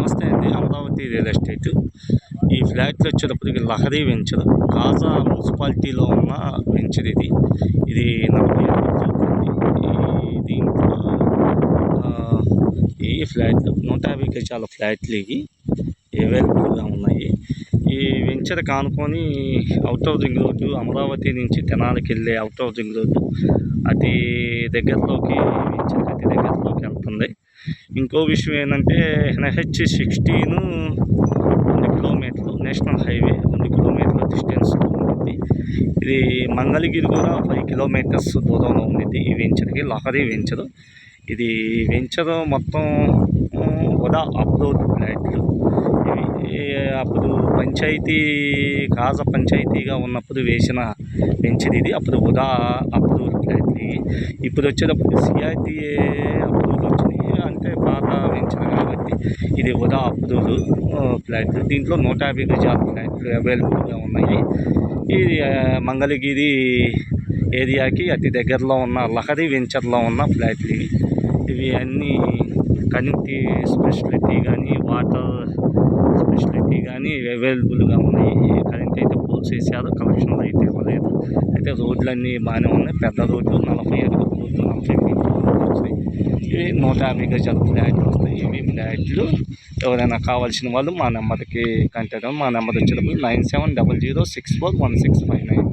నమస్తే అండి. Amaravati real estate. ఈ ఫ్లాట్లు వచ్చేటప్పటికి లహరి వెంచర్, కాజా మున్సిపాలిటీలో ఉన్న వెంచర్ ఇది. ఇది 40 అడుగులు ఉంది. దీంట్లో ఈ ఫ్లాట్లు 150 గజాల ఫ్లాట్లు ఇవి అవైలబుల్గా ఉన్నాయి. ఈ వెంచర్ కానుకొని అవుటర్ రింగ్ రోడ్డు, అమరావతి నుంచి తెనాలికి వెళ్ళే అవుటర్ రింగ్ రోడ్డు అతి దగ్గరలోకి, వెంచర్కి అతి దగ్గరలోకి వెళ్తుంది. ఇంకో విషయం ఏంటంటే NH16 2 కిలోమీటర్లు, నేషనల్ హైవే 2 కిలోమీటర్ల డిస్టెన్స్లో ఉంటుంది. ఇది మంగళగిరి కూడా 5 కిలోమీటర్స్ దూరంలో ఉంది ఈ వెంచర్కి, లహరి వెంచర్. ఇది వెంచర్ మొత్తం ఉదా అప్రూవ్డ్ ఫ్లాట్లు. ఇవి అప్పుడు పంచాయతీ, కాజా పంచాయతీగా ఉన్నప్పుడు వేసిన వెంచర్ ఇది. అప్పుడు ఉదా అప్రూవ్డ్ ఫ్లాట్లు ఇవి. ఇప్పుడు వచ్చేటప్పుడు CRTA అప్రూవల్ వచ్చినాయి, అంటే పాత వెంచర్ కాబట్టి ఇది ఉదా అప్రూవ్డ్ ఫ్లాట్లు. దీంట్లో 150 గజాల ఫ్లాట్లు అవైలబుల్గా ఉన్నాయి. ఇది మంగళగిరి ఏరియాకి అతి దగ్గరలో ఉన్న లహరి వెంచర్లో ఉన్న ఫ్లాట్లు ఇవి. ఇవి అన్నీ కనెక్టివిటీ స్పెషాలిటీ కానీ, వాటర్ స్పెషాలిటీ కానీ అవైలబుల్గా ఉన్నాయి. కరెంట్ అయితే పోల్స్ వేసారు, కలెక్షన్లు అయితే ఇవ్వలేదు. అయితే రోడ్లన్నీ బాగానే ఉన్నాయి. పెద్ద రోడ్లు 40 అడుగుల రోడ్లు, 40 ఫీట్ల రోడ్లు వస్తాయి. ఇవి 150 గజాల ఫ్లాట్లు వస్తాయి. ఇవి ఫ్లాట్లు ఎవరైనా కావాల్సిన వాళ్ళు మా నెంబర్కి కాంటాక్ట్ అవ్వండి. మా నెంబర్ వచ్చేటప్పుడు 9700641659.